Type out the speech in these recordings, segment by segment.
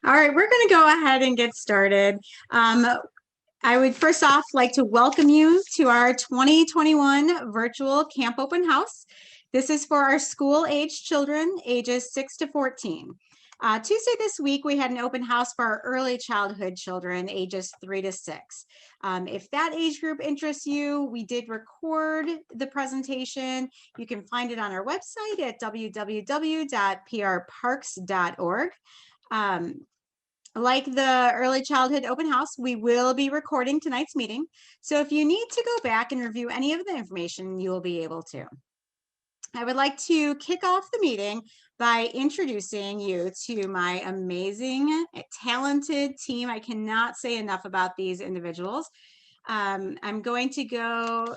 All right, we're going to go ahead and get started. I would first off like to welcome you to our 2021 virtual Camp Open House. This is for our school-age children ages 6 to 14. Tuesday this week, we had an open house for our early childhood children ages 3 to 6. If that age group interests you, we did record the presentation. You can find it on our website at www.prparks.org. Like the early childhood open house, we will be recording tonight's meeting. So if you need to go back and review any of the information, you will be able to. I would like to kick off the meeting by introducing you to my amazing, talented team. I cannot say enough about these individuals. I'm going to go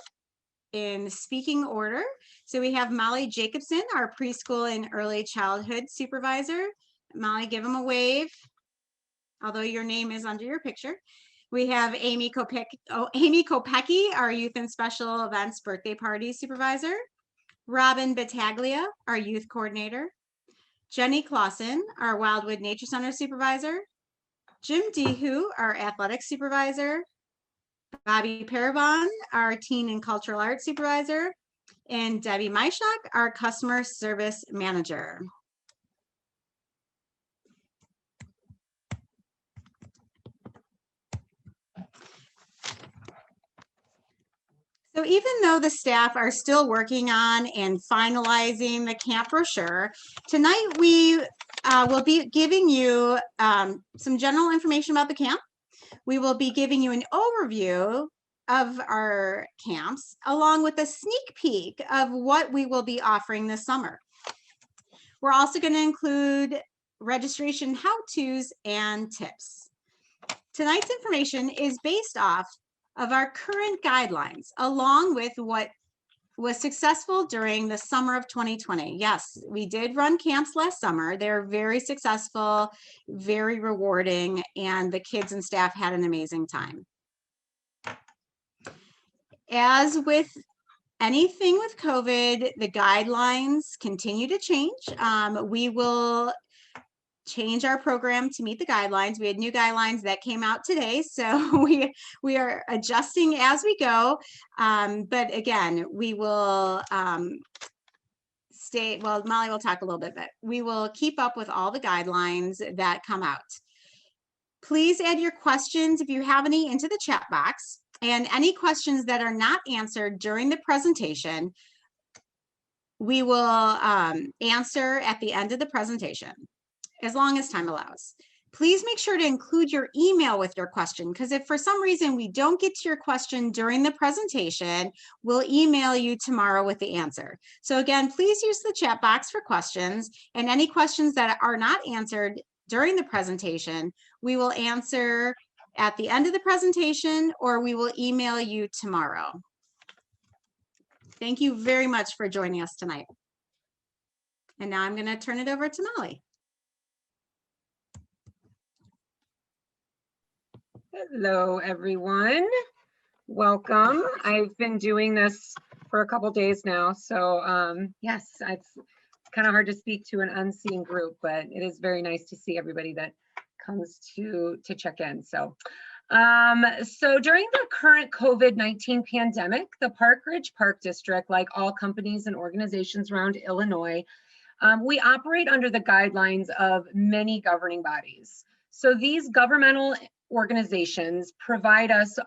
in speaking order. So we have Molly Jacobson, our preschool and early childhood supervisor. Molly, give them a wave, although your name is under your picture. We have Amy Kopecki, our youth and special events birthday party supervisor. Robin Battaglia, our youth coordinator. Jenny Clausen, our Wildwood Nature Center supervisor. Jim Dehu, our athletics supervisor. Bobby Parabon, our teen and cultural arts supervisor. And Debbie Myshak, our customer service manager. So even though the staff are still working on and finalizing the camp brochure, tonight we will be giving you some general information about the camp. We will be giving you an overview of our camps, along with a sneak peek of what we will be offering this summer. We're also going to include registration how-tos and tips. Tonight's information is based off of our current guidelines, along with what was successful during the summer of 2020. Yes, we did run camps last summer. They're very successful, very rewarding, and the kids and staff had an amazing time. As with anything with COVID, the guidelines continue to change. We will change our program to meet the guidelines. We had new guidelines that came out today, so we are adjusting as we go. But again, we will Molly will talk a little bit, but we will keep up with all the guidelines that come out. Please add your questions, if you have any, into the chat box, and any questions that are not answered during the presentation, we will answer at the end of the presentation, as long as time allows. Please make sure to include your email with your question, because if for some reason we don't get to your question during the presentation, we'll email you tomorrow with the answer. So again, please use the chat box for questions, and any questions that are not answered during the presentation, we will answer at the end of the presentation, or we will email you tomorrow. Thank you very much for joining us tonight. And now I'm going to turn it over to Molly. Hello, everyone. Welcome. I've been doing this for a couple days now, so yes, it's kind of hard to speak to an unseen group, but it is very nice to see everybody that comes to check in. So during the current COVID-19 pandemic, the Park Ridge Park District, like all companies and organizations around Illinois, we operate under the guidelines of many governing bodies. So these governmental organizations provide us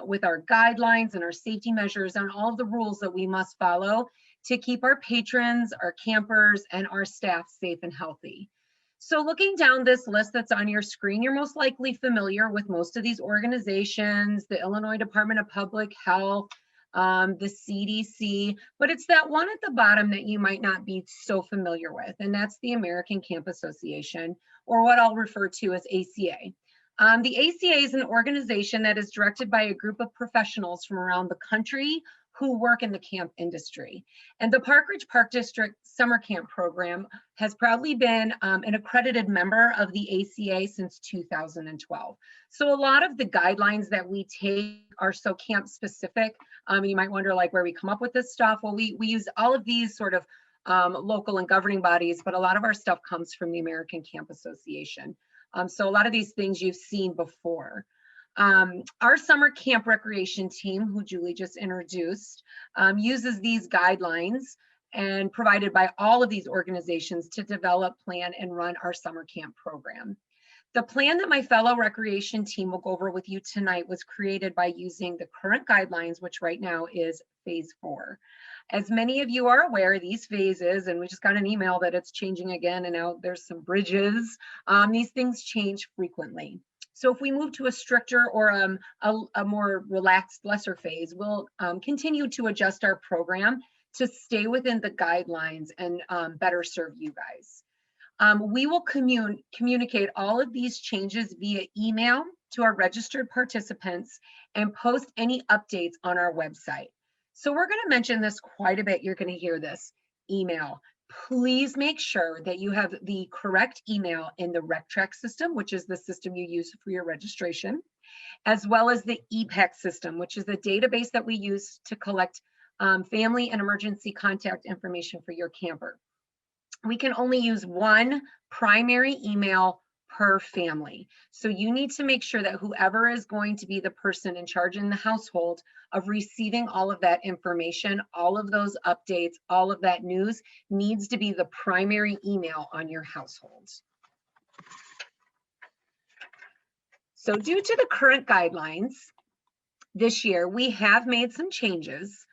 with our guidelines and our safety measures and all of the rules that we must follow to keep our patrons, our campers, and our staff safe and healthy. So looking down this list that's on your screen, you're most likely familiar with most of these organizations, the Illinois Department of Public Health, the CDC, but it's that one at the bottom that you might not be so familiar with, and that's the American Camp Association, or what I'll refer to as ACA. The ACA is an organization that is directed by a group of professionals from around the country who work in the camp industry. And the Park Ridge Park District Summer Camp Program has proudly been an accredited member of the ACA since 2012. So a lot of the guidelines that we take are so camp specific. You might wonder like where we come up with this stuff. Well, we use all of these sort of local and governing bodies, but a lot of our stuff comes from the American Camp Association. So a lot of these things you've seen before. Our summer camp recreation team, who Julie just introduced, uses these guidelines and provided by all of these organizations to develop, plan, and run our summer camp program. The plan that my fellow recreation team will go over with you tonight was created by using the current guidelines, which right now is phase 4. As many of you are aware, these phases, and we just got an email that it's changing again, and now there's some bridges. These things change frequently. So if we move to a stricter or a more relaxed, lesser phase, we'll continue to adjust our program to stay within the guidelines and better serve you guys. We will communicate all of these changes via email to our registered participants and post any updates on our website. So we're going to mention this quite a bit. You're going to hear this. Email. Please make sure that you have the correct email in the RecTrack system, which is the system you use for your registration, as well as the EPAC system, which is the database that we use to collect family and emergency contact information for your camper. We can only use one primary email per family. So you need to make sure that whoever is going to be the person in charge in the household of receiving all of that information, all of those updates, all of that news needs to be the primary email on your household. So due to the current guidelines, this year we have made some changes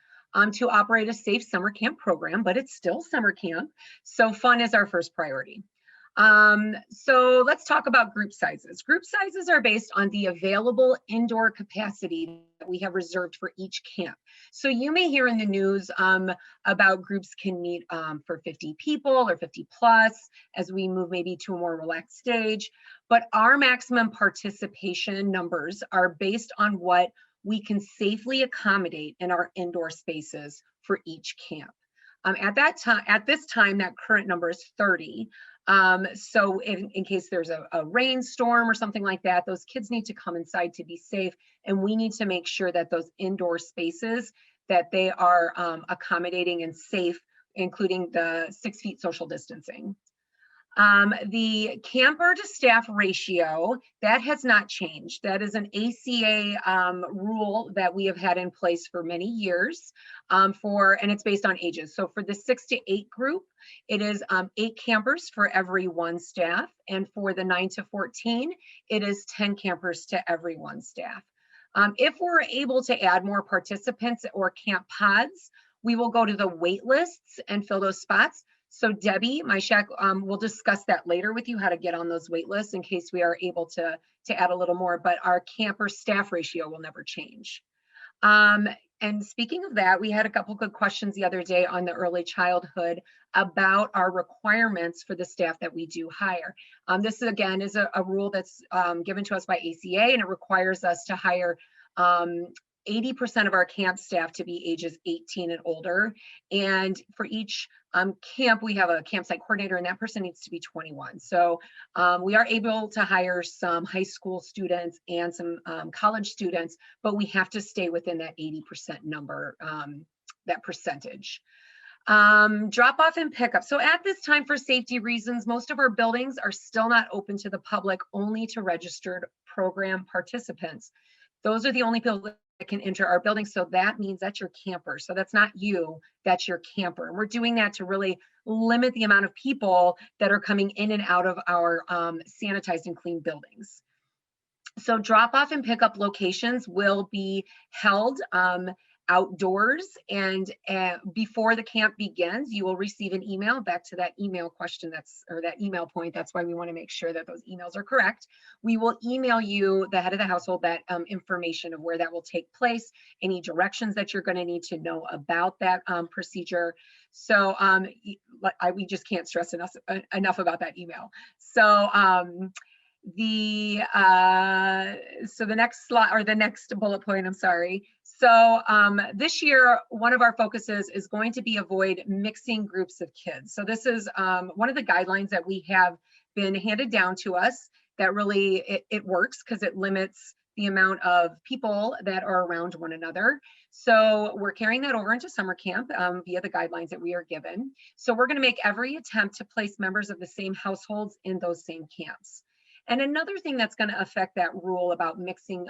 to operate a safe summer camp program, but it's still summer camp. So fun is our first priority. So let's talk about group sizes. Group sizes are based on the available indoor capacity that we have reserved for each camp. So you may hear in the news about groups can meet for 50 people or 50 plus as we move maybe to a more relaxed stage. But our maximum participation numbers are based on what we can safely accommodate in our indoor spaces for each camp. At this time, that current number is 30. So in case there's a rainstorm or something like that, those kids need to come inside to be safe. And we need to make sure that those indoor spaces, that they are accommodating and safe, including the 6 feet social distancing. The camper to staff ratio, that has not changed. That is an ACA rule that we have had in place for many years and it's based on ages. So for the 6 to 8 group, it is 8 campers for every 1 staff. And for the 9 to 14, it is 10 campers to every 1 staff. If we're able to add more participants or camp pods, we will go to the wait lists and fill those spots. So Debbie, my shack, will discuss that later with you, how to get on those wait lists in case we are able to add a little more, but our camper staff ratio will never change. And speaking of that, we had a couple good questions the other day on the early childhood about our requirements for the staff that we do hire. This again is a rule that's given to us by ACA, and it requires us to hire 80% of our camp staff to be ages 18 and older. And for each camp, we have a campsite coordinator, and that person needs to be 21. So we are able to hire some high school students and some college students, but we have to stay within that 80% number, that percentage. Drop off and pickup. So at this time, for safety reasons, most of our buildings are still not open to the public, only to registered program participants. Those are the only people that can enter our building. So that means that's your camper. So that's not you, that's your camper. And we're doing that to really limit the amount of people that are coming in and out of our sanitized and clean buildings. So drop off and pickup locations will be held outdoors, and before the camp begins, you will receive an email. Back to that email question, or that email point, that's why we want to make sure that those emails are correct. We will email you, the head of the household, that information of where that will take place, any directions that you're going to need to know about that procedure. So we just can't stress enough about that email. So the next slide, or the next bullet point, I'm sorry. So this year, one of our focuses is going to be avoid mixing groups of kids. So this is one of the guidelines that we have been handed down to us that really, it works because it limits the amount of people that are around one another. So we're carrying that over into summer camp via the guidelines that we are given. So we're going to make every attempt to place members of the same households in those same camps. And another thing that's going to affect that rule about mixing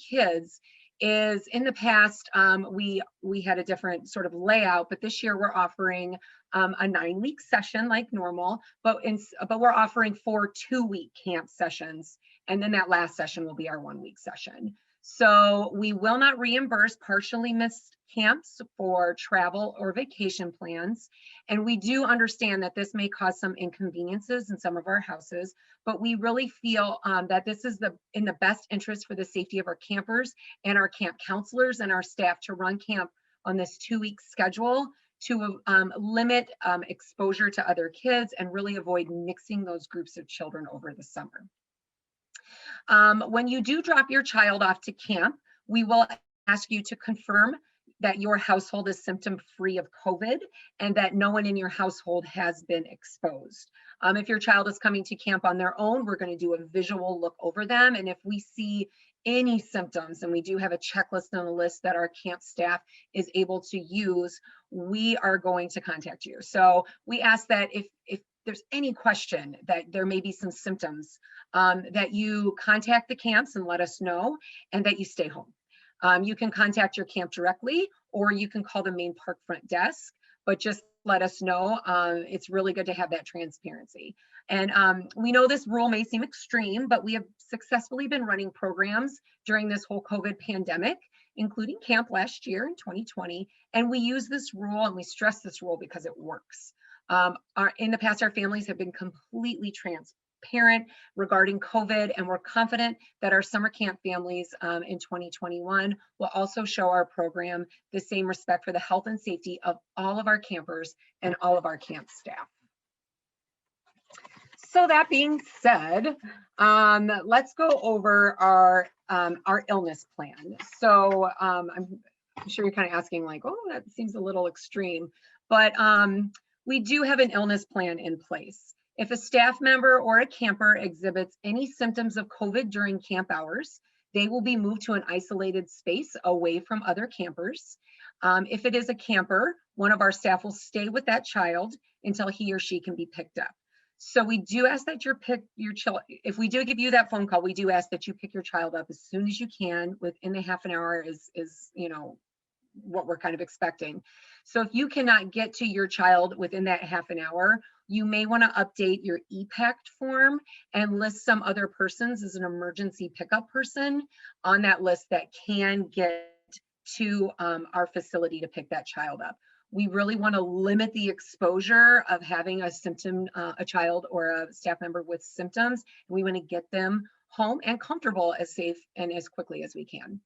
kids is in the past, we had a different sort of layout, but this year we're offering a 9-week session like normal, but we're offering 4 2-week camp sessions. And then that last session will be our 1-week session. So we will not reimburse partially missed camps for travel or vacation plans. And we do understand that this may cause some inconveniences in some of our houses, but we really feel that this is in the best interest for the safety of our campers and our camp counselors and our staff to run camp on this 2-week schedule to limit exposure to other kids and really avoid mixing those groups of children over the summer. When you do drop your child off to camp, we will ask you to confirm that your household is symptom-free of COVID and that no one in your household has been exposed. If your child is coming to camp on their own, we're going to do a visual look over them. And if we see any symptoms, and we do have a checklist and a list that our camp staff is able to use, we are going to contact you. So we ask that if there's any question that there may be some symptoms, that you contact the camps and let us know, and that you stay home. You can contact your camp directly, or you can call the main park front desk, but just let us know. It's really good to have that transparency. And we know this rule may seem extreme, but we have successfully been running programs during this whole COVID pandemic, including camp last year in 2020. And we use this rule and we stress this rule because it works. In the past, our families have been completely transparent regarding COVID, and we're confident that our summer camp families in 2021 will also show our program the same respect for the health and safety of all of our campers and all of our camp staff. So that being said, let's go over our illness plan. So I'm sure you're kind of asking like, oh, that seems a little extreme, but we do have an illness plan in place. If a staff member or a camper exhibits any symptoms of COVID during camp hours, they will be moved to an isolated space away from other campers. If it is a camper, one of our staff will stay with that child until he or she can be picked up. So we do ask that if we do give you that phone call, we do ask that you pick your child up as soon as you can. Within the half an hour is what we're kind of expecting. So if you cannot get to your child within that half an hour, you may want to update your EPACT form and list some other persons as an emergency pickup person on that list that can get to our facility to pick that child up. We really want to limit the exposure of having a child or a staff member with symptoms. We want to get them home and comfortable as safe and as quickly as we can.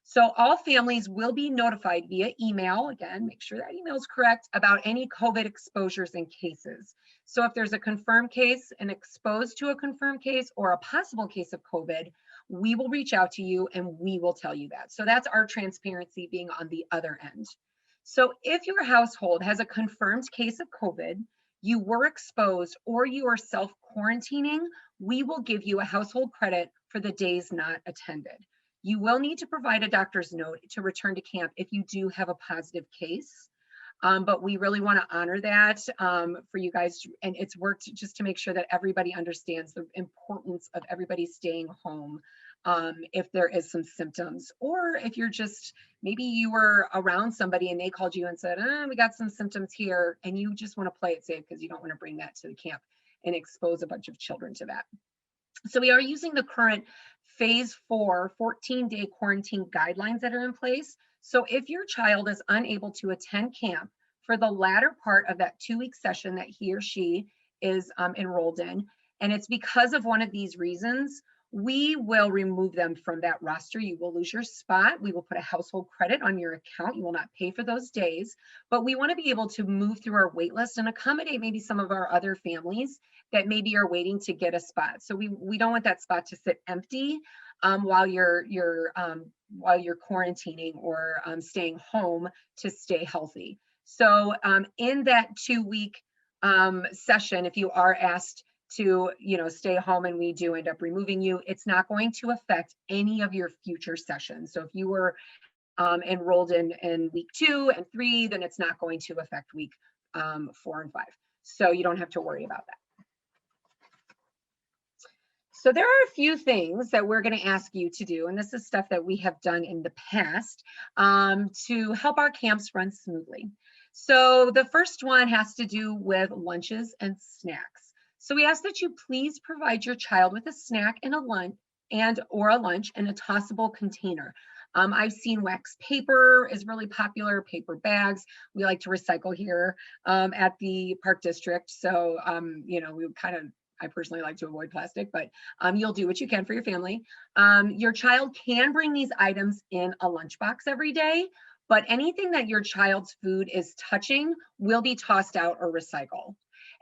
So all families will be notified via email, again, make sure that email is correct, about any COVID exposures and cases. So if there's a confirmed case, an exposed to a confirmed case, or a possible case of COVID, we will reach out to you and we will tell you that. So that's our transparency being on the other end. So if your household has a confirmed case of COVID, you were exposed, or you are self-quarantining, we will give you a household credit for the days not attended. You will need to provide a doctor's note to return to camp if you do have a positive case, but we really want to honor that for you guys, and it's worked just to make sure that everybody understands the importance of everybody staying home if there is some symptoms, or if you're just, maybe you were around somebody and they called you and said, we got some symptoms here, and you just want to play it safe because you don't want to bring that to the camp and expose a bunch of children to that. So we are using the current phase 4 14-day quarantine guidelines that are in place. So if your child is unable to attend camp for the latter part of that 2-week session that he or she is enrolled in, and it's because of one of these reasons, we will remove them from that roster. You will lose your spot. We will put a household credit on your account. You will not pay for those days, but we want to be able to move through our wait list and accommodate maybe some of our other families that maybe are waiting to get a spot. So we don't want that spot to sit empty while you're quarantining or staying home to stay healthy. So in that 2-week session, if you are asked to stay home and we do end up removing you, it's not going to affect any of your future sessions. So if you were enrolled in week 2 and 3, then it's not going to affect week 4 and 5. So you don't have to worry about that. So there are a few things that we're going to ask you to do, and this is stuff that we have done in the past to help our camps run smoothly. So the first one has to do with lunches and snacks. So we ask that you please provide your child with a snack and a lunch or a lunch in a tossable container. I've seen wax paper is really popular, paper bags. We like to recycle here at the Park District. So, you know, I personally like to avoid plastic, but you'll do what you can for your family. Your child can bring these items in a lunchbox every day, but anything that your child's food is touching will be tossed out or recycled.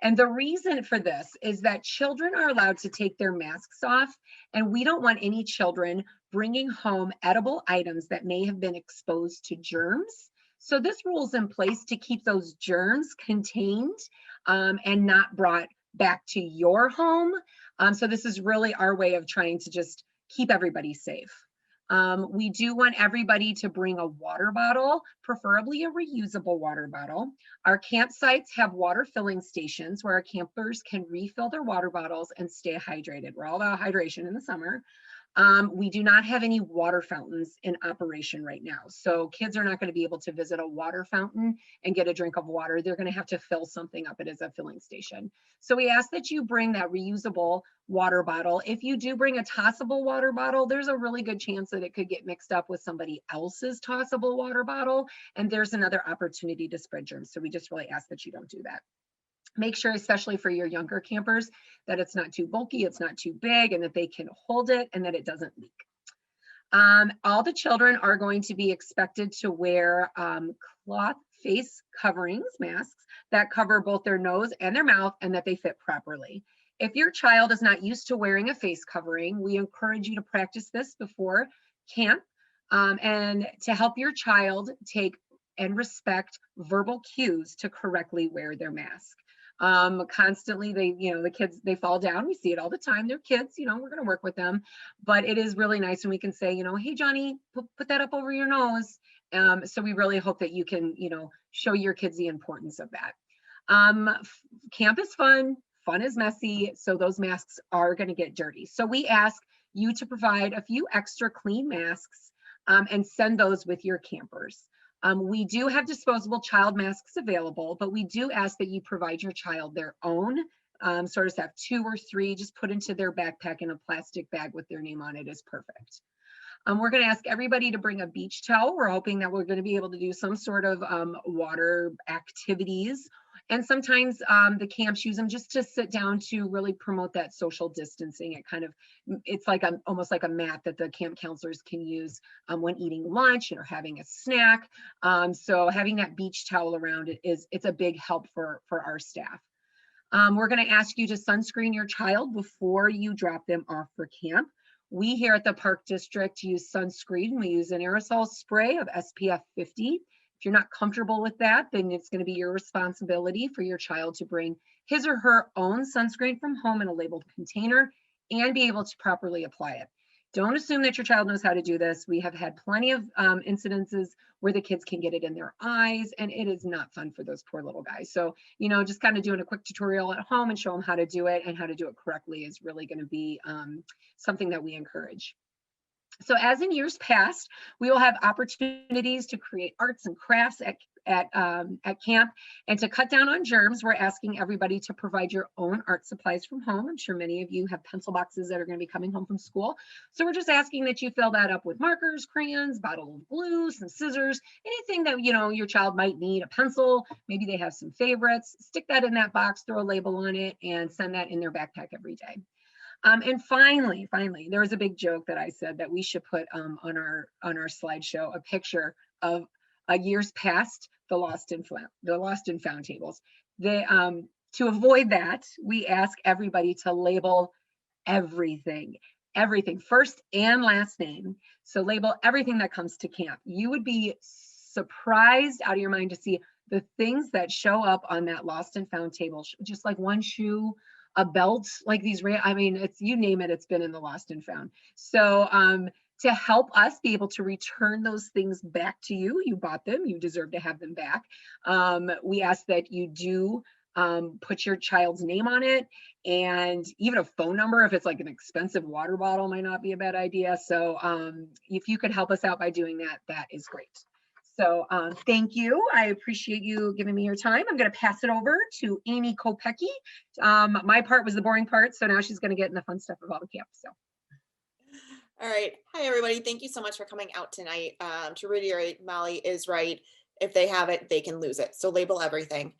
And the reason for this is that children are allowed to take their masks off, and we don't want any children bringing home edible items that may have been exposed to germs. So this rule is in place to keep those germs contained and not brought back to your home. So this is really our way of trying to just keep everybody safe. We do want everybody to bring a water bottle, preferably a reusable water bottle. Our campsites have water filling stations where our campers can refill their water bottles and stay hydrated. We're all about hydration in the summer. We do not have any water fountains in operation right now. So kids are not going to be able to visit a water fountain and get a drink of water. They're going to have to fill something up. It is a filling station. So we ask that you bring that reusable water bottle. If you do bring a tossable water bottle, there's a really good chance that it could get mixed up with somebody else's tossable water bottle. And there's another opportunity to spread germs. So we just really ask that you don't do that. Make sure, especially for your younger campers, that it's not too bulky, it's not too big, and that they can hold it and that it doesn't leak. All the children are going to be expected to wear cloth face coverings, masks, that cover both their nose and their mouth and that they fit properly. If your child is not used to wearing a face covering, we encourage you to practice this before camp and to help your child take and respect verbal cues to correctly wear their mask. Constantly the kids, they fall down. We see it all the time. They're kids, we're going to work with them, but it is really nice when we can say, hey, Johnny, put that up over your nose. So we really hope that you can, show your kids the importance of that. Camp is fun is messy. So those masks are going to get dirty. So we ask you to provide a few extra clean masks and send those with your campers. We do have disposable child masks available, but we do ask that you provide your child their own. Sort of have 2 or 3, just put into their backpack in a plastic bag with their name on it is perfect. We're going to ask everybody to bring a beach towel. We're hoping that we're going to be able to do some sort of water activities. And sometimes the camps use them just to sit down to really promote that social distancing. It's like almost like a mat that the camp counselors can use when eating lunch or having a snack. So having that beach towel around it's a big help for our staff. We're going to ask you to sunscreen your child before you drop them off for camp. We here at the Park District use sunscreen. We use an aerosol spray of SPF 50. If you're not comfortable with that, then it's going to be your responsibility for your child to bring his or her own sunscreen from home in a labeled container and be able to properly apply it. Don't assume that your child knows how to do this. We have had plenty of incidences where the kids can get it in their eyes, and it is not fun for those poor little guys. So, just kind of doing a quick tutorial at home and show them how to do it and how to do it correctly is really going to be something that we encourage. So as in years past, we will have opportunities to create arts and crafts at camp, and to cut down on germs, we're asking everybody to provide your own art supplies from home. I'm sure many of you have pencil boxes that are going to be coming home from school. So we're just asking that you fill that up with markers, crayons, bottle of glue, some scissors, anything that your child might need, a pencil, maybe they have some favorites. Stick that in that box, throw a label on it, and send that in their backpack every day. And finally, there was a big joke that I said that we should put on our slideshow a picture of years past the lost and found tables. To avoid that, we ask everybody to label everything, first and last name. So label everything that comes to camp. You would be surprised out of your mind to see the things that show up on that lost and found table, just like one shoe, a belt, like these, it's, you name it, it's been in the lost and found. So to help us be able to return those things back to you, you bought them, you deserve to have them back. We ask that you do put your child's name on it, and even a phone number if it's like an expensive water bottle might not be a bad idea. So if you could help us out by doing that, that is great. So thank you. I appreciate you giving me your time. I'm going to pass it over to Amy Kopecki. My part was the boring part, so now she's going to get in the fun stuff about the camp. So. All right. Hi, everybody. Thank you so much for coming out tonight. To reiterate, Molly is right. If they have it, they can lose it. So label everything.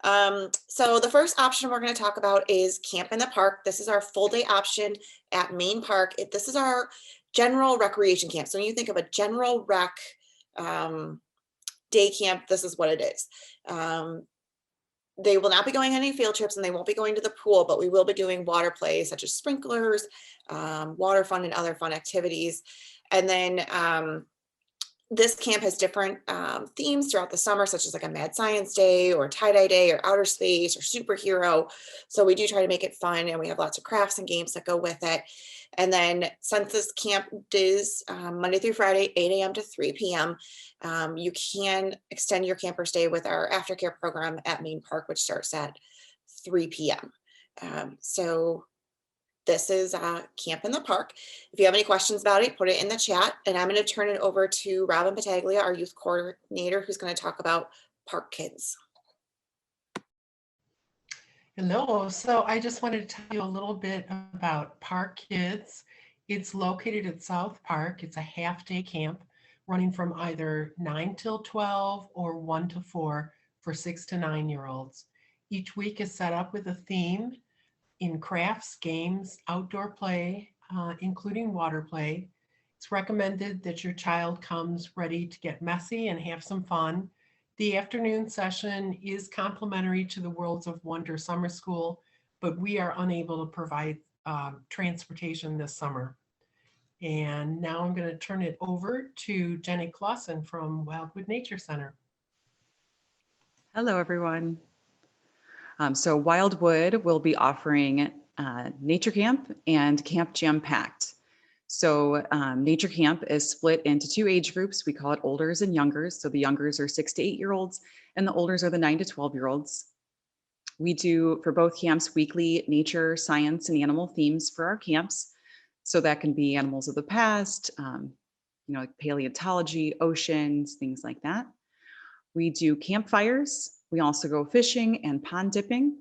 So the first option we're going to talk about is Camp in the Park. This is our full day option at Main Park. This is our general recreation camp. So when you think of a general rec day camp, this is what it is. They will not be going on any field trips and they won't be going to the pool, but we will be doing water play such as sprinklers, water fun and other fun activities. And then this camp has different themes throughout the summer, such as like a Mad Science Day or Tie-Dye Day or Outer Space or Superhero. So we do try to make it fun, and we have lots of crafts and games that go with it. And then since this camp is Monday through Friday, 8 a.m. to 3 p.m., you can extend your camper stay with our aftercare program at Main Park, which starts at 3 p.m. So this is Camp in the Park. If you have any questions about it, put it in the chat. And I'm going to turn it over to Robin Battaglia, our youth coordinator, who's going to talk about Park Kids. Hello. So I just wanted to tell you a little bit about Park Kids. It's located at South Park. It's a half-day camp running from either 9 till 12 or 1 to 4 for 6 to 9-year-olds. Each week is set up with a theme in crafts, games, outdoor play, including water play. It's recommended that your child comes ready to get messy and have some fun. The afternoon session is complimentary to the Worlds of Wonder Summer School, but we are unable to provide transportation this summer. And now I'm going to turn it over to Jenny Clausen from Wildwood Nature Center. Hello, everyone. So Wildwood will be offering Nature Camp and Camp Jam Packed. So Nature Camp is split into 2 age groups. We call it Olders and Youngers. So the Youngers are 6 to 8-year-olds and the Olders are the 9 to 12-year-olds. We do for both camps weekly nature, science, and animal themes for our camps. So that can be animals of the past, like paleontology, oceans, things like that. We do campfires. We also go fishing and pond dipping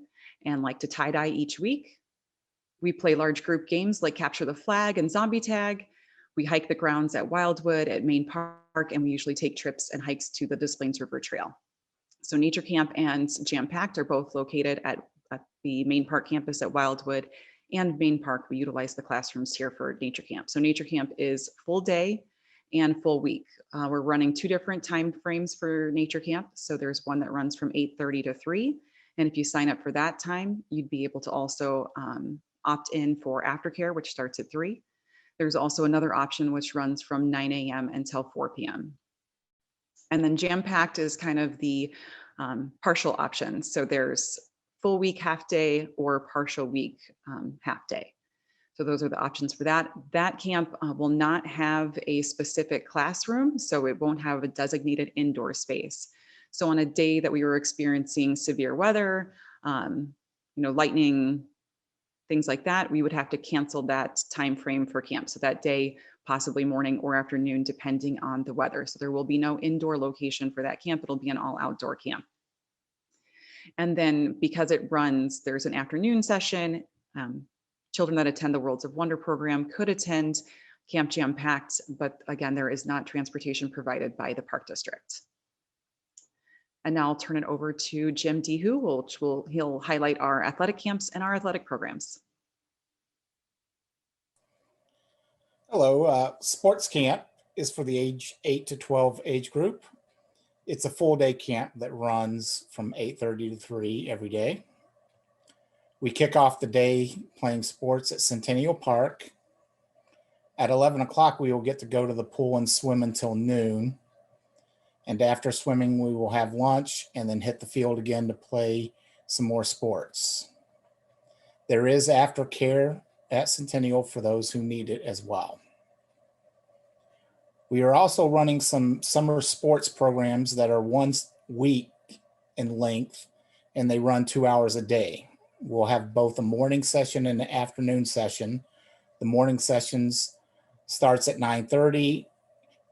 and like to tie-dye each week. We play large group games like Capture the Flag and Zombie Tag. We hike the grounds at Wildwood at Main Park, and we usually take trips and hikes to the Des Plaines River Trail. So Nature Camp and Jam Packed are both located at the Main Park campus at Wildwood, and Main Park, we utilize the classrooms here for Nature Camp. So Nature Camp is full day and full week. We're running 2 different time frames for Nature Camp. So there's one that runs from 8:30 to 3. And if you sign up for that time, you'd be able to also opt in for aftercare, which starts at 3. There's also another option which runs from 9 a.m. until 4 p.m. And then Jam Packed is kind of the partial option. So there's full week, half day, or partial week, half day. So those are the options for that. That camp will not have a specific classroom, so it won't have a designated indoor space. So on a day that we were experiencing severe weather, lightning, things like that, we would have to cancel that time frame for camp. So that day, possibly morning or afternoon, depending on the weather. So there will be no indoor location for that camp. It'll be an all outdoor camp. And then because it runs, there's an afternoon session. Children that attend the Worlds of Wonder program could attend Camp Jam Packed, but again, there is not transportation provided by the Park District. And now I'll turn it over to Jim Dehu, he'll highlight our athletic camps and our athletic programs. Hello, Sports Camp is for the age 8 to 12 age group. It's a full day camp that runs from 8:30 to 3 every day. We kick off the day playing sports at Centennial Park. At 11 o'clock, we will get to go to the pool and swim until noon. And after swimming, we will have lunch and then hit the field again to play some more sports. There is aftercare at Centennial for those who need it as well. We are also running some summer sports programs that are 1 week in length and they run 2 hours a day. We'll have both a morning session and an afternoon session. The morning sessions starts at 9:30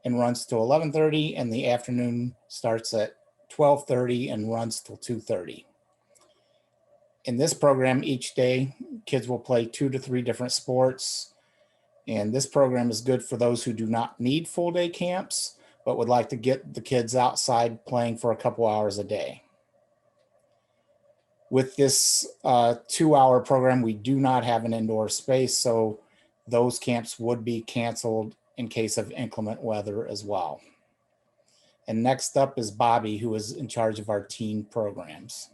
and runs to 11:30, and the afternoon starts at 12:30 and runs till 2:30. In this program, each day, kids will play 2 to 3 different sports. And this program is good for those who do not need full day camps, but would like to get the kids outside playing for a couple hours a day. With this 2-hour program, we do not have an indoor space, so those camps would be canceled in case of inclement weather as well. And next up is Bobby, who is in charge of our teen programs.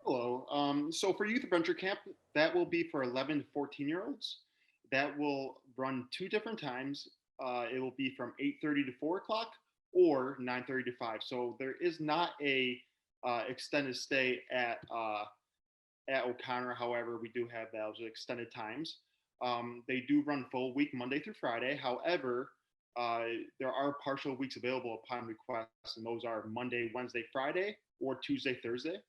Hello. So for Youth Adventure Camp, that will be for 11 to 14-year-olds. That will run 2 different times. It will be from 8:30 to 4 o'clock or 9:30 to 5. So there is not a extended stay at O'Connor. However, we do have those extended times. They do run full week Monday through Friday. However, there are partial weeks available upon request, and those are Monday, Wednesday, Friday, or Tuesday, Thursday.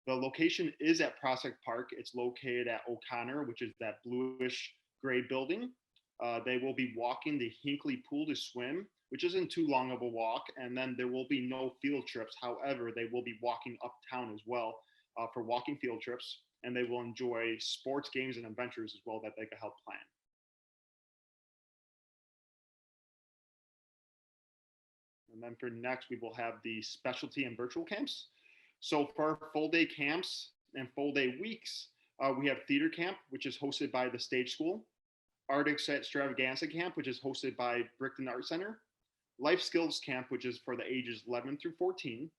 The location is at Prospect Park. It's located at O'Connor, which is that bluish gray building. They will be walking the Hinkley Pool to swim, which isn't too long of a walk. And then there will be no field trips. However, they will be walking uptown as well for walking field trips. And they will enjoy sports, games, and adventures as well that they can help plan. And then for next, we will have the specialty and virtual camps. So for full day camps and full day weeks, we have theater camp, which is hosted by the Stage School, Art Extravaganza Camp, which is hosted by Brickton Art Center, Life Skills Camp, which is for the ages 11 through 14,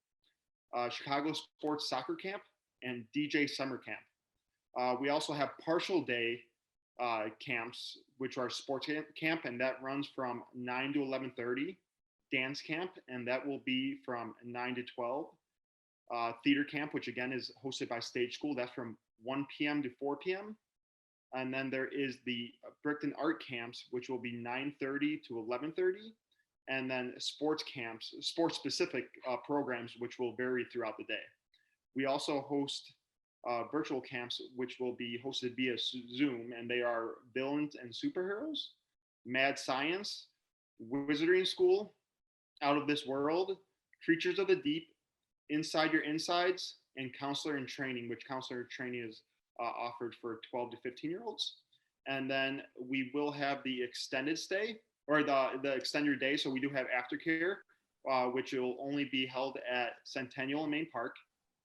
Chicago Sports Soccer Camp, and DJ Summer Camp. We also have partial day camps, which are sports camp, and that runs from 9 to 11:30. Dance camp, and that will be from 9 to 12. Theater camp, which again is hosted by Stage School, that's from 1 p.m. to 4 p.m. And then there is the Brickton Art Camps, which will be 9:30 to 11:30. And then sports camps, sports specific programs, which will vary throughout the day. We also host virtual camps, which will be hosted via Zoom, and they are Villains and Superheroes, Mad Science, Wizarding School, Out of This World, Creatures of the Deep, Inside Your Insides, and Counselor in Training, which Counselor in Training is offered for 12 to 15-year-olds. And then we will have the extended stay, or the extended day. So we do have aftercare, which will only be held at Centennial and Main Park.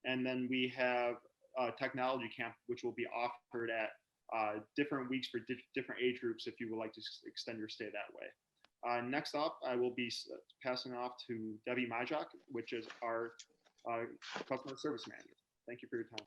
And then we have technology camp, which will be offered at different weeks for different age groups if you would like to extend your stay that way. Next up, I will be passing off to Debbie Majak, which is our customer service manager. Thank you for your time.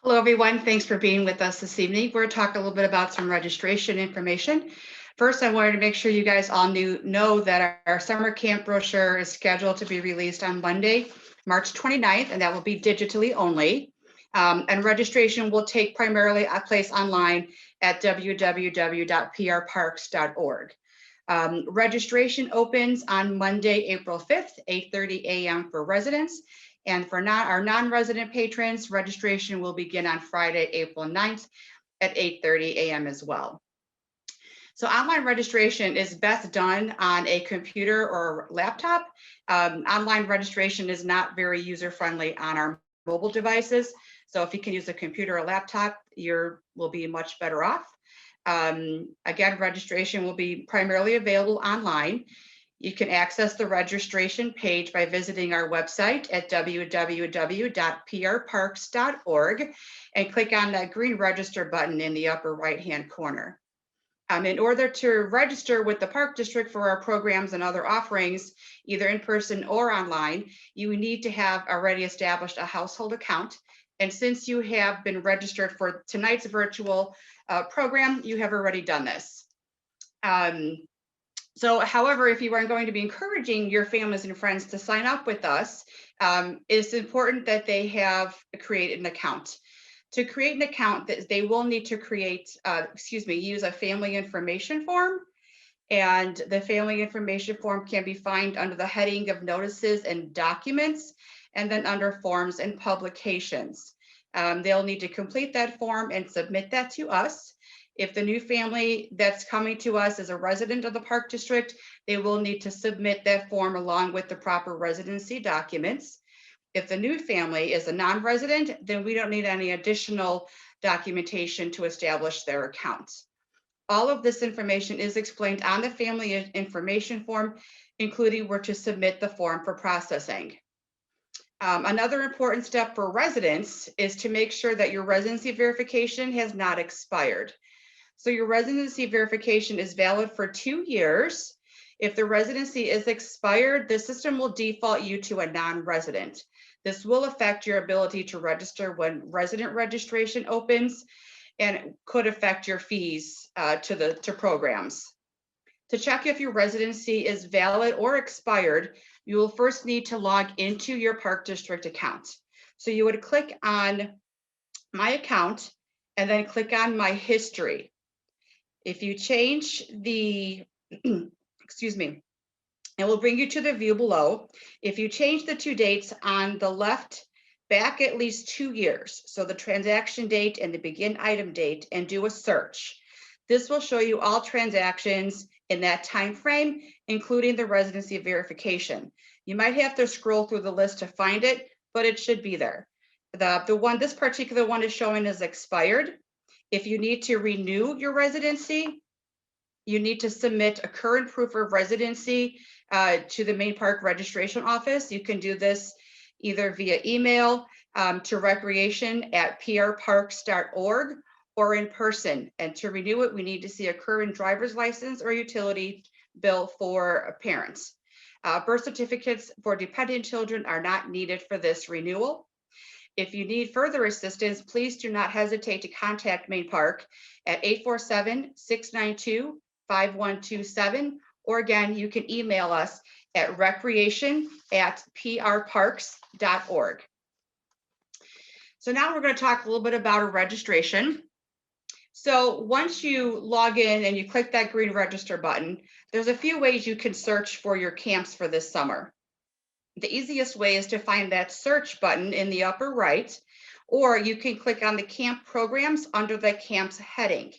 Hello, everyone. Thanks for being with us this evening. We're going to talk a little bit about some registration information. First, I wanted to make sure you guys all know that our summer camp brochure is scheduled to be released on Monday, March 29th, and that will be digitally only. And registration will take primarily place online at www.prparks.org. Registration opens on Monday, April 5th, 8:30 a.m. for residents. And for our non-resident patrons, registration will begin on Friday, April 9th at 8:30 a.m. as well. So online registration is best done on a computer or laptop. Online registration is not very user-friendly on our mobile devices. So if you can use a computer or laptop, you will be much better off. Again, registration will be primarily available online. You can access the registration page by visiting our website at www.prparks.org and click on that green register button in the upper right-hand corner. In order to register with the Park District for our programs and other offerings, either in person or online, you need to have already established a household account. And since you have been registered for tonight's virtual program, you have already done this. However, if you are going to be encouraging your families and friends to sign up with us, it's important that they have created an account. To create an account, that they will need to use a family information form. And the family information form can be found under the heading of notices and documents. and then under forms and publications. They'll need to complete that form and submit that to us. If the new family that's coming to us is a resident of the Park District, they will need to submit that form along with the proper residency documents. If the new family is a non-resident, then we don't need any additional documentation to establish their account. All of this information is explained on the family information form, including where to submit the form for processing. Another important step for residents is to make sure that your residency verification has not expired. So your residency verification is valid for 2 years. If the residency is expired, the system will default you to a non-resident. This will affect your ability to register when resident registration opens, and could affect your fees to programs. To check if your residency is valid or expired, you will first need to log into your Park District account. So you would click on My Account and then click on My History. If you change the, excuse me, it will bring you to the view below. If you change the 2 dates on the left back at least 2 years, so the transaction date and the begin item date, and do a search, this will show you all transactions in that time frame, including the residency verification. You might have to scroll through the list to find it, but it should be there. This particular one is showing as expired. If you need to renew your residency, you need to submit a current proof of residency to the Main Park Registration Office. You can do this either via email to recreation@prparks.org or in person. And to renew it, we need to see a current driver's license or utility bill for parents. Birth certificates for dependent children are not needed for this renewal. If you need further assistance, please do not hesitate to contact Main Park at 847-692-5127. Or again, you can email us at recreation@prparks.org. So now we're going to talk a little bit about a registration. So once you log in and you click that green register button, there's a few ways you can search for your camps for this summer. The easiest way is to find that search button in the upper right, or you can click on the camp programs under the camps heading.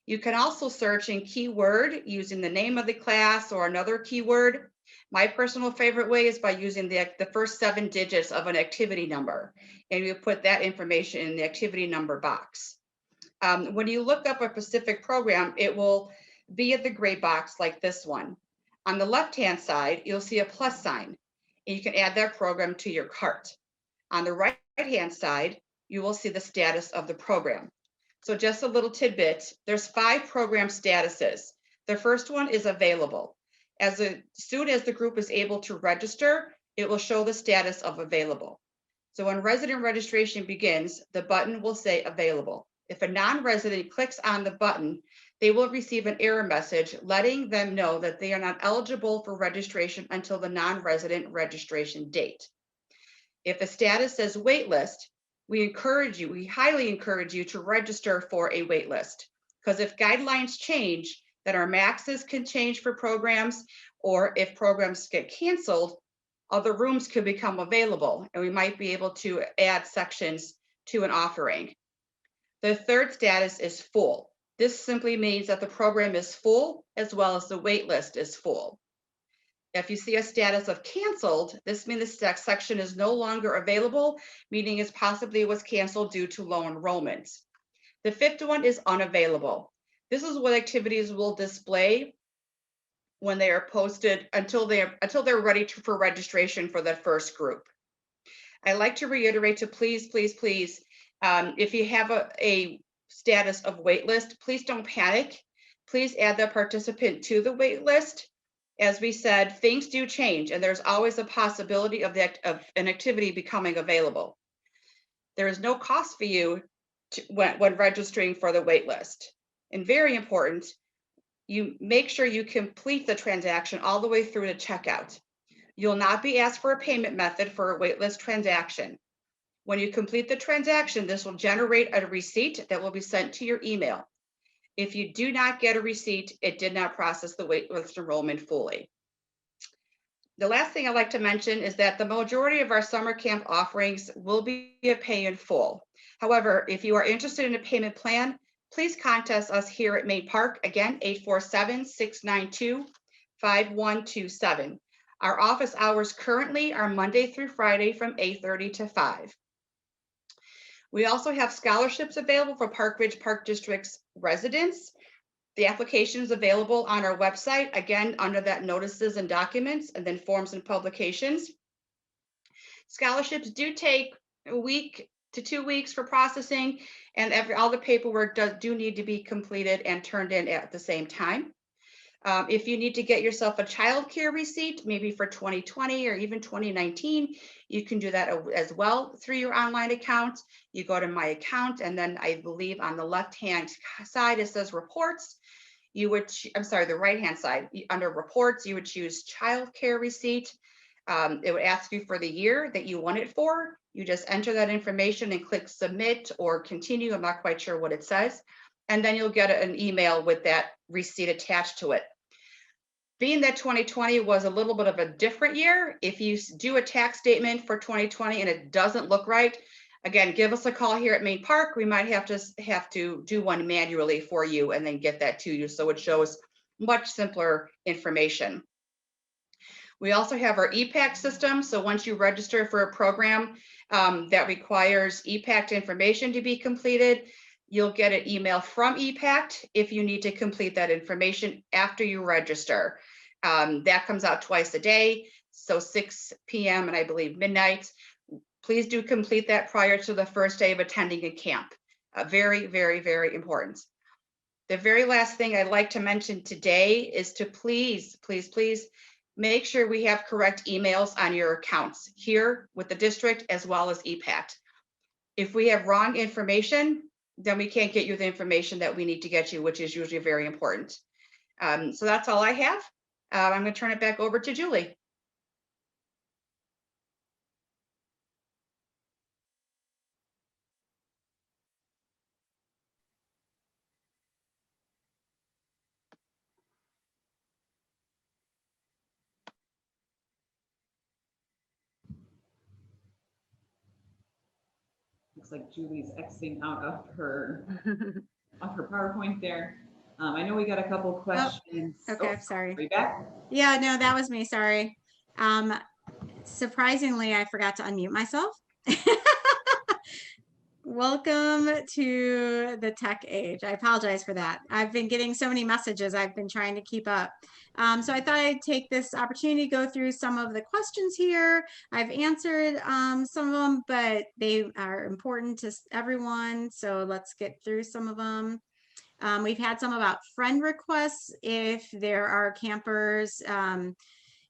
You can also search in keyword using the name of the class or another keyword. My personal favorite way is by using the first 7 digits of an activity number, and you put that information in the activity number box. When you look up a specific program, it will be at the gray box like this one. On the left-hand side, you'll see a plus sign, and you can add that program to your cart. On the right-hand side, you will see the status of the program. So just a little tidbit, there's 5 program statuses. The first one is available. As soon as the group is able to register, it will show the status of available. So when resident registration begins, the button will say available. If a non-resident clicks on the button, they will receive an error message letting them know that they are not eligible for registration until the non-resident registration date. If the status says waitlist, we highly encourage you to register for a wait list, because if guidelines change, then our maxes can change for programs, or if programs get canceled, other rooms could become available, and we might be able to add sections to an offering. The third status is full. This simply means that the program is full as well as the wait list is full. If you see a status of canceled, this means the section is no longer available, meaning it possibly was canceled due to low enrollment. The 5th one is unavailable. This is what activities will display when they are posted until they're ready for registration for that first group. I like to reiterate to please, if you have a status of wait list, please don't panic. Please add the participant to the wait list. As we said, things do change, and there's always a possibility of an activity becoming available. There is no cost for you when registering for the wait list. And very important, you make sure you complete the transaction all the way through to checkout. You'll not be asked for a payment method for a waitlist transaction. When you complete the transaction, this will generate a receipt that will be sent to your email. If you do not get a receipt, it did not process the waitlist enrollment fully. The last thing I'd like to mention is that the majority of our summer camp offerings will be a pay in full. However, if you are interested in a payment plan, please contact us here at Main Park, again, 847-692-5127. Our office hours currently are Monday through Friday from 8:30 to 5. We also have scholarships available for Park Ridge Park District's residents. The application is available on our website, again, under that notices and documents, and then forms and publications. Scholarships do take a week to 2 weeks for processing, and all the paperwork do need to be completed and turned in at the same time. If you need to get yourself a child care receipt, maybe for 2020 or even 2019, you can do that as well through your online account. You go to My Account, and then I believe on the left-hand side, it says Reports. I'm sorry, the right-hand side, under Reports, you would choose Child Care Receipt. It would ask you for the year that you want it for. You just enter that information and click Submit or Continue. I'm not quite sure what it says. And then you'll get an email with that receipt attached to it. Being that 2020 was a little bit of a different year, if you do a tax statement for 2020 and it doesn't look right, again, give us a call here at Main Park. We might have to do one manually for you and then get that to you, so it shows much simpler information. We also have our EPACT system. So once you register for a program that requires EPACT information to be completed, you'll get an email from EPACT if you need to complete that information after you register. That comes out twice a day, so 6 p.m. and I believe midnight. Please do complete that prior to the first day of attending a camp. Very, very, very important. The very last thing I'd like to mention today is to please, please, please make sure we have correct emails on your accounts here with the district as well as EPACT. If we have wrong information, then we can't get you the information that we need to get you, which is usually very important. So that's all I have. I'm going to turn it back over to Julie. Looks like Julie's exiting out of her PowerPoint there. I know we got a couple questions. Okay, I'm sorry. Are you back? Yeah, no, that was me. Sorry. Surprisingly, I forgot to unmute myself. Welcome to the tech age. I apologize for that. I've been getting so many messages. I've been trying to keep up. So I thought I'd take this opportunity to go through some of the questions here. I've answered some of them, but they are important to everyone. So let's get through some of them. We've had some about friend requests. If there are campers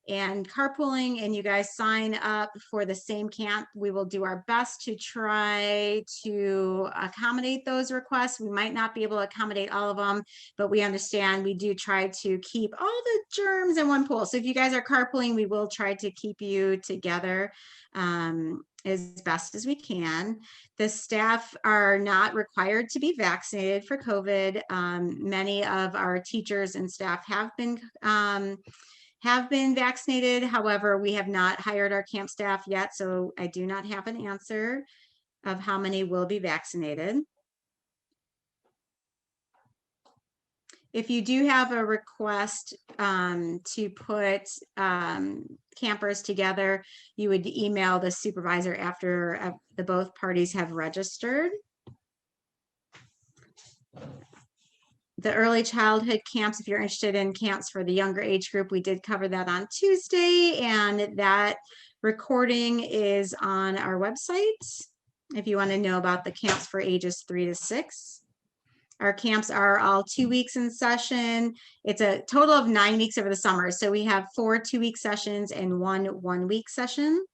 and carpooling and you guys sign up for the same camp, we will do our best to try to accommodate those requests. We might not be able to accommodate all of them, but we understand we do try to keep all the germs in one pool. So if you guys are carpooling, we will try to keep you together as best as we can. The staff are not required to be vaccinated for COVID. Many of our teachers and staff have been vaccinated. However, we have not hired our camp staff yet, so I do not have an answer of how many will be vaccinated. If you do have a request to put campers together, you would email the supervisor after the both parties have registered. The early childhood camps, if you're interested in camps for the younger age group, we did cover that on Tuesday, and that recording is on our website if you want to know about the camps for ages 3 to 6. Our camps are all 2 weeks in session. It's a total of 9 weeks over the summer. So we have 4 2-week sessions and 1 1-week session.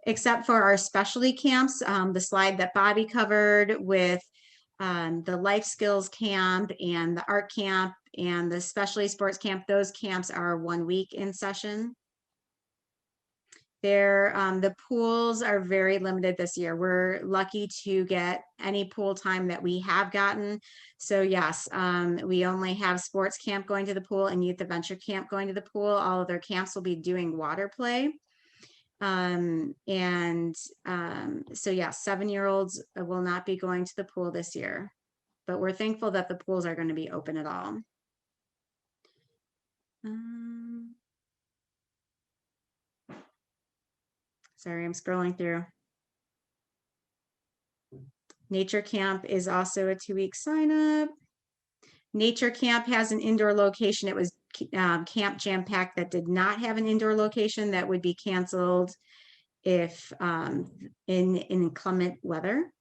Except for our specialty camps, the slide that Bobby covered with the life skills camp and the art camp and the specialty sports camp, those camps are 1 week in session. The pools are very limited this year. We're lucky to get any pool time that we have gotten. So yes, we only have sports camp going to the pool and youth adventure camp going to the pool. All of their camps will be doing water play. So yes, 7-year-olds will not be going to the pool this year, but we're thankful that the pools are going to be open at all. Sorry, I'm scrolling through. Nature Camp is also a 2-week sign up. Nature Camp has an indoor location. It was Camp Jam Pack that did not have an indoor location that would be canceled if in inclement weather.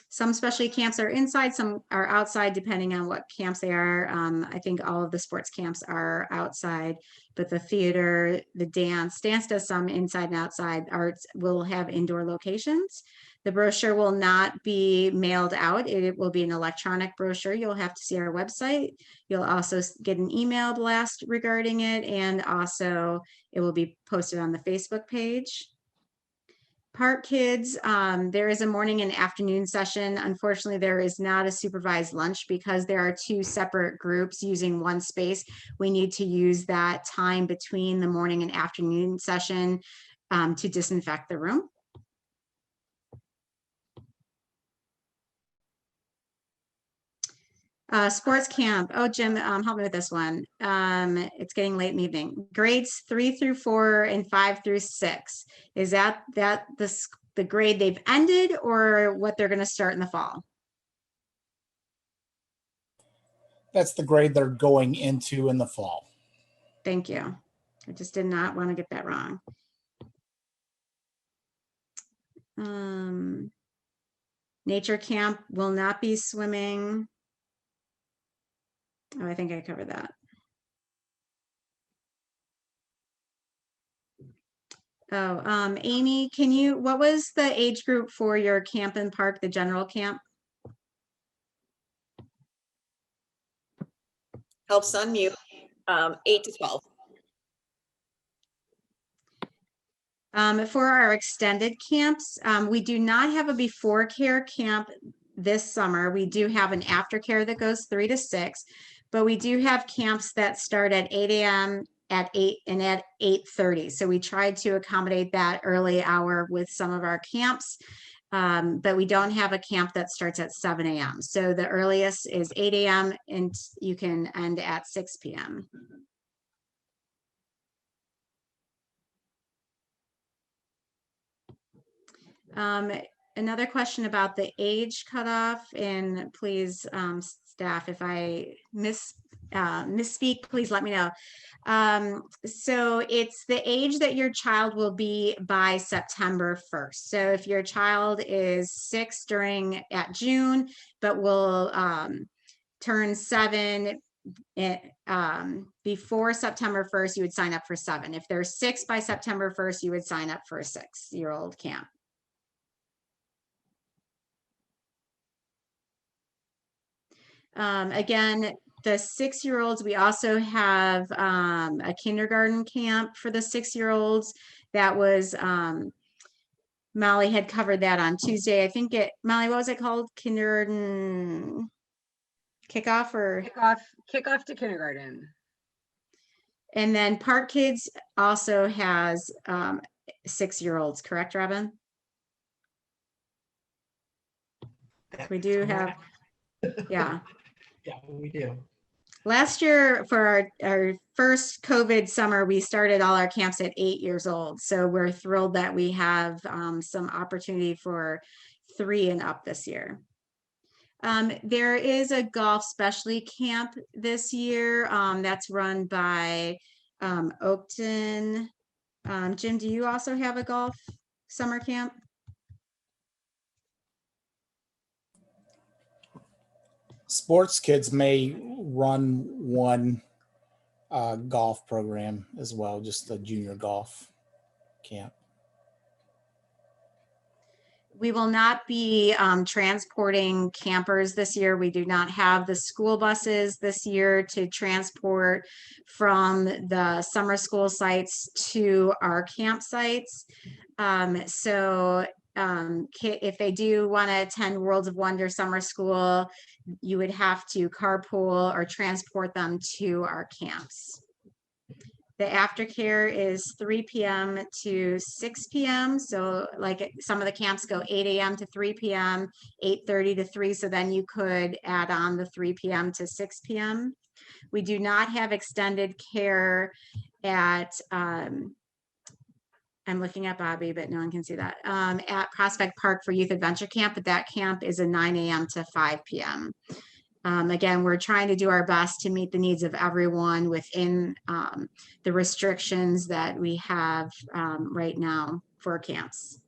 Some specialty camps are inside, some are outside, depending on what camps they are. I think all of the sports camps are outside, but the theater, the dance does some inside and outside. Arts will have indoor locations. The brochure will not be mailed out. It will be an electronic brochure. You'll have to see our website. You'll also get an email blast regarding it, and also it will be posted on the Facebook page. Park Kids, there is a morning and afternoon session. Unfortunately, there is not a supervised lunch because there are 2 separate groups using one space. We need to use that time between the morning and afternoon session to disinfect the room. Sports camp. Oh, Jim, help me with this one. It's getting late in the evening. Grades 3 through 4 and 5 through 6. Is that the grade they've ended or what they're going to start in the fall? That's the grade they're going into in the fall. Thank you. I just did not want to get that wrong. Nature camp will not be swimming. Oh, I think I covered that. Oh, Amy, what was the age group for your camp and park, the general camp? Helps unmute, 8 to 12. For our extended camps, we do not have a before care camp this summer. We do have an aftercare that goes 3 to 6, but we do have camps that start at 8 a.m. at 8 and at 8:30. So we tried to accommodate that early hour with some of our camps, but we don't have a camp that starts at 7 a.m. So the earliest is 8 a.m. and you can end at 6 p.m. Another question about the age cutoff, and please, staff, if I misspeak, please let me know. So it's the age that your child will be by September 1st. So if your child is 6 at June, but will turn 7 before September 1st, you would sign up for 7. If they're 6 by September 1st, you would sign up for a 6-year-old camp. Again, the 6-year-olds, we also have a kindergarten camp for the 6-year-olds. That was, Molly had covered that on Tuesday. I think Molly, what was it called? Kindergarten kickoff or? Kickoff to kindergarten. And then Park Kids also has 6-year-olds, correct, Robin? We do have, yeah. Yeah, we do. Last year for our first COVID summer, we started all our camps at 8 years old. So we're thrilled that we have some opportunity for 3 and up this year. There is a golf specialty camp this year that's run by Oakton. Jim, do you also have a golf summer camp? Sports kids may run one golf program as well, just a junior golf camp. We will not be transporting campers this year. We do not have the school buses this year to transport from the summer school sites to our campsites. If they do want to attend Worlds of Wonder summer school, you would have to carpool or transport them to our camps. The aftercare is 3 p.m. to 6 p.m. So like some of the camps go 8 a.m. to 3 p.m., 8:30 to 3. So then you could add on the 3 p.m. to 6 p.m. We do not have extended care at, I'm looking at Bobby, but no one can see that, at Prospect Park for Youth Adventure Camp, but that camp is a 9 a.m. to 5 p.m. Again, we're trying to do our best to meet the needs of everyone within the restrictions that we have right now for camps.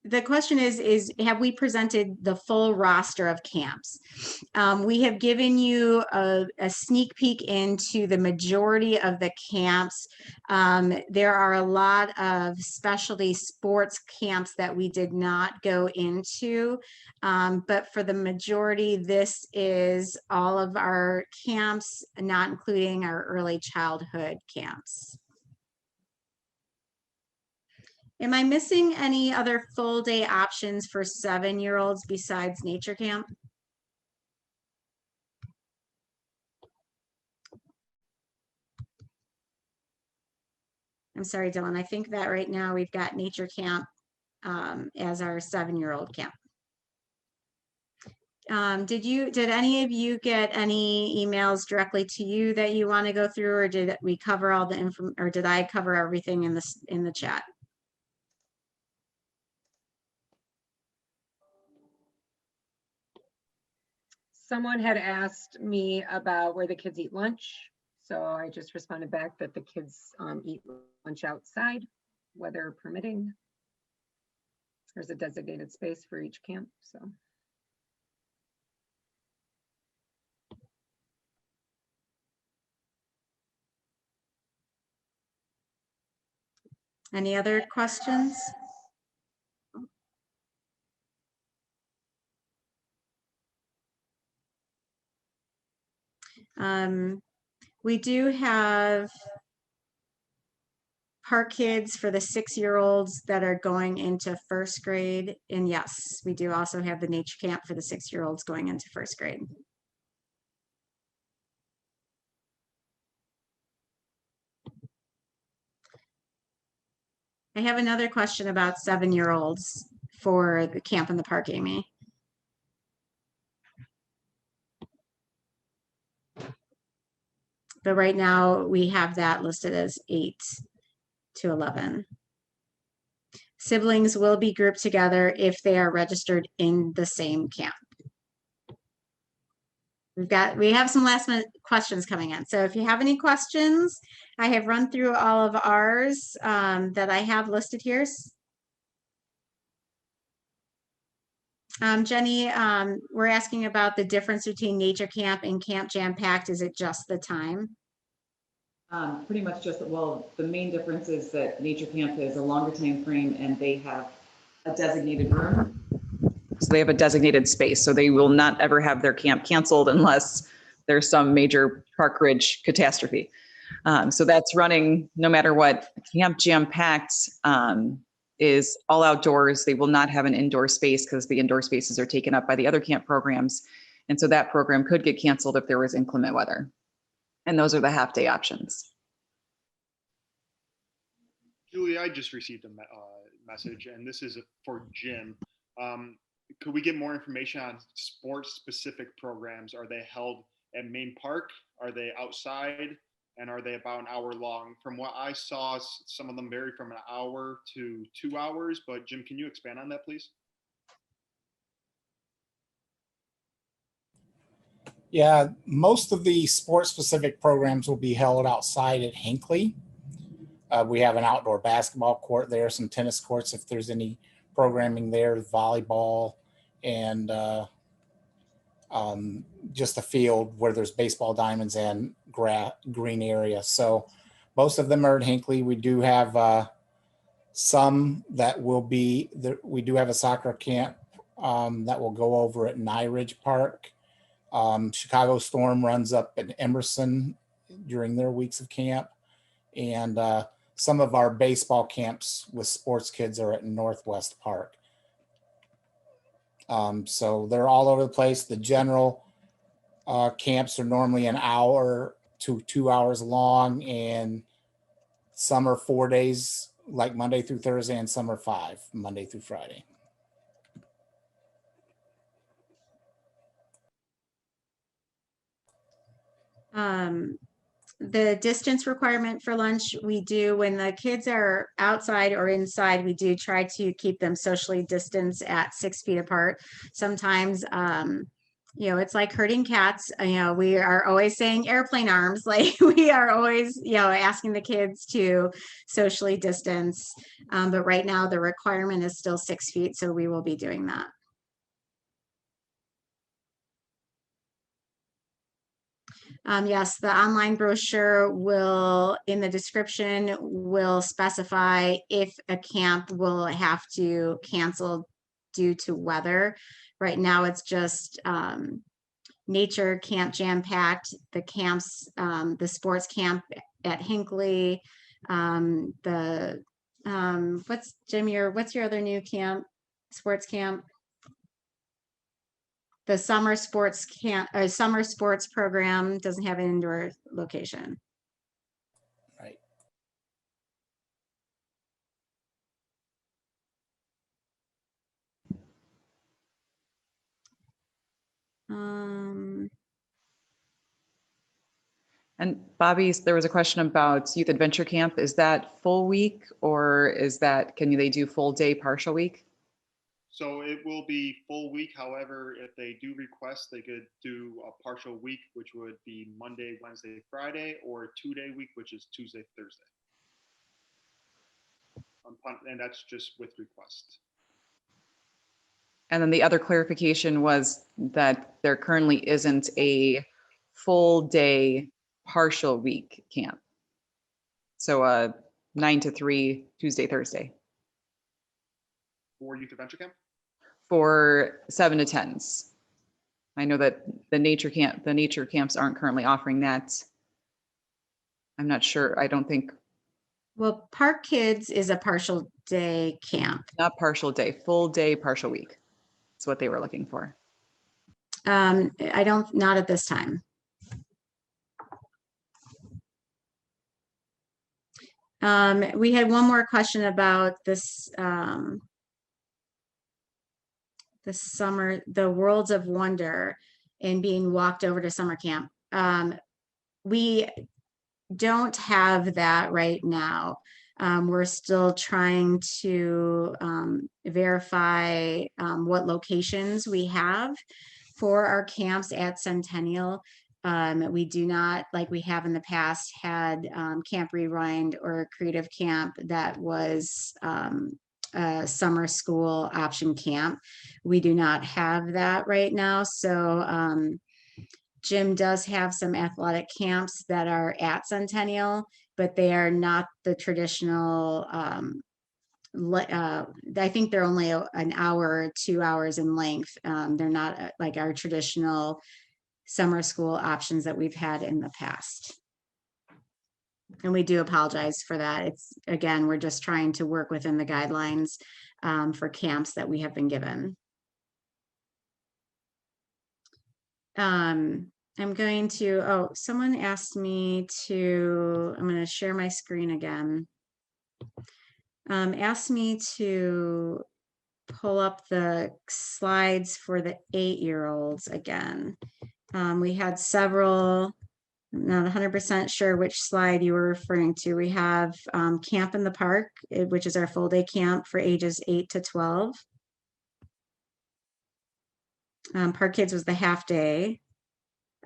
The question is have we presented the full roster of camps? We have given you a sneak peek into the majority of the camps. There are a lot of specialty sports camps that we did not go into, but for the majority, this is all of our camps, not including our early childhood camps. Am I missing any other full day options for 7-year-olds besides nature camp? I'm sorry, Dylan. I think that right now we've got nature camp as our 7-year-old camp. Did any of you get any emails directly to you that you want to go through, or did we cover all the info, or did I cover everything in the chat? Someone had asked me about where the kids eat lunch. So I just responded back that the kids eat lunch outside, weather permitting. There's a designated space for each camp, so. Any other questions? We do have park kids for the 6-year-olds that are going into 1st grade. And yes, we do also have the nature camp for the 6-year-olds going into 1st grade. I have another question about 7-year-olds for the camp in the park, Amy. But right now we have that listed as 8 to 11. Siblings will be grouped together if they are registered in the same camp. We have some last minute questions coming in. So if you have any questions, I have run through all of ours that I have listed here. Jenny, we're asking about the difference between nature camp and camp jam packed. Is it just the time? Pretty much just, well, the main difference is that nature camp is a longer time frame and they have a designated room. So they have a designated space. So they will not ever have their camp canceled unless there's some major Park Ridge catastrophe. So that's running no matter what. Camp Jam Packed is all outdoors. They will not have an indoor space because the indoor spaces are taken up by the other camp programs. And so that program could get canceled if there was inclement weather. And those are the half-day options. Julie, I just received a message, and this is for Jim. Could we get more information on sports-specific programs? Are they held at Main Park? Are they outside? And are they about an hour long? From what I saw, some of them vary from an hour to 2 hours. But Jim, can you expand on that, please? Yeah, most of the sports-specific programs will be held outside at Hinckley. We have an outdoor basketball court there, some tennis courts if there's any programming there, volleyball, and just a field where there's baseball diamonds and green area. So most of them are at Hinckley. We do have some that will be there. We do have a soccer camp that will go over at Nye Ridge Park. Chicago Storm runs up in Emerson during their weeks of camp. And some of our baseball camps with sports kids are at Northwest Park. So they're all over the place. The general camps are normally an hour to 2 hours long, and some are 4 days, like Monday through Thursday, and some are 5, Monday through Friday. The distance requirement for lunch, we do when the kids are outside or inside, we do try to keep them socially distanced at 6 feet apart. Sometimes, it's like herding cats. We are always saying airplane arms, like we are always, asking the kids to socially distance. But right now the requirement is still 6 feet, so we will be doing that. Yes, the online brochure will, in the description, will specify if a camp will have to cancel due to weather. Right now, it's just Nature Camp Jam Packed, the camps, the sports camp at Hinckley, what's Jim, what's your other new camp, sports camp? The summer sports camp, summer sports program doesn't have an indoor location. Right. And Bobby, there was a question about Youth Adventure Camp. Is that full week, or is that, can they do full day, partial week? So it will be full week. However, if they do request, they could do a partial week, which would be Monday, Wednesday, Friday, or a 2-day week, which is Tuesday, Thursday. And that's just with request. And then the other clarification was that there currently isn't a full day, partial week camp. So 9 to 3, Tuesday, Thursday. For Youth Adventure Camp? For 7 to 10s. I know that the nature camps aren't currently offering that. I'm not sure. I don't think. Well, Park Kids is a partial day camp. Not partial day, full day, partial week. That's what they were looking for. Not at this time. We had one more question about this, the Worlds of Wonder and being walked over to summer camp. We don't have that right now. We're still trying to verify what locations we have for our camps at Centennial. We do not, like we have in the past, had Camp Rewind or Creative Camp that was a summer school option camp. We do not have that right now. So Jim does have some athletic camps that are at Centennial, but they are not the traditional, I think they're only an hour, 2 hours in length. They're not like our traditional summer school options that we've had in the past. And we do apologize for that. It's, again, we're just trying to work within the guidelines for camps that we have been given. I'm going to, someone asked me to, I'm going to share my screen again. Asked me to pull up the slides for the 8-year-olds again. We had several, I'm not 100% sure which slide you were referring to. We have Camp in the Park, which is our full day camp for ages 8 to 12. Park Kids was the half day.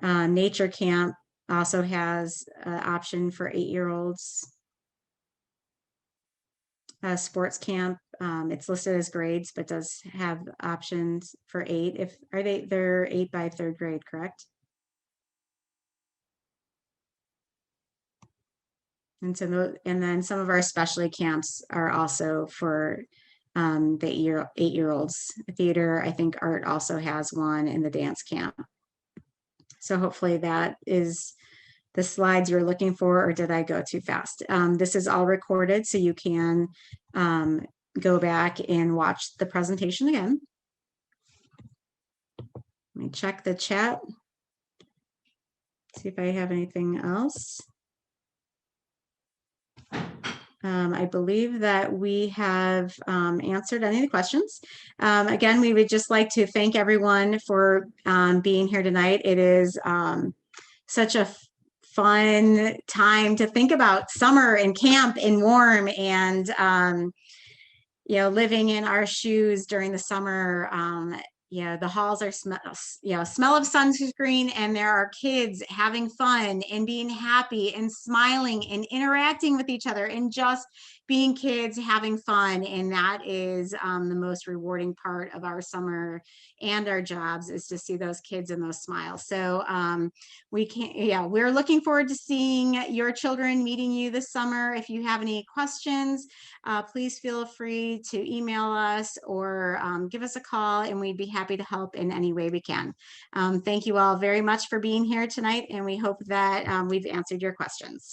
Nature Camp also has an option for 8-year-olds. sports camp. It's listed as grades, but does have options for 8. They're 8 by 3rd grade, correct? And so, and then some of our specialty camps are also for the 8-year-olds. Theater, I think art also has one in the dance camp. So hopefully that is the slides you're looking for, or did I go too fast? This is all recorded, so you can go back and watch the presentation again. Let me check the chat. See if I have anything else. I believe that we have answered any of the questions. Again, we would just like to thank everyone for being here tonight. It is such a fun time to think about summer and camp and warm and, you know, living in our shoes during the summer. Yeah, the halls are smell of sunscreen, and there are kids having fun and being happy and smiling and interacting with each other and just being kids having fun. And that is the most rewarding part of our summer and our jobs, is to see those kids and those smiles. So we're looking forward to seeing your children, meeting you this summer. If you have any questions, please feel free to email us or give us a call, and we'd be happy to help in any way we can. Thank you all very much for being here tonight, and we hope that we've answered your questions.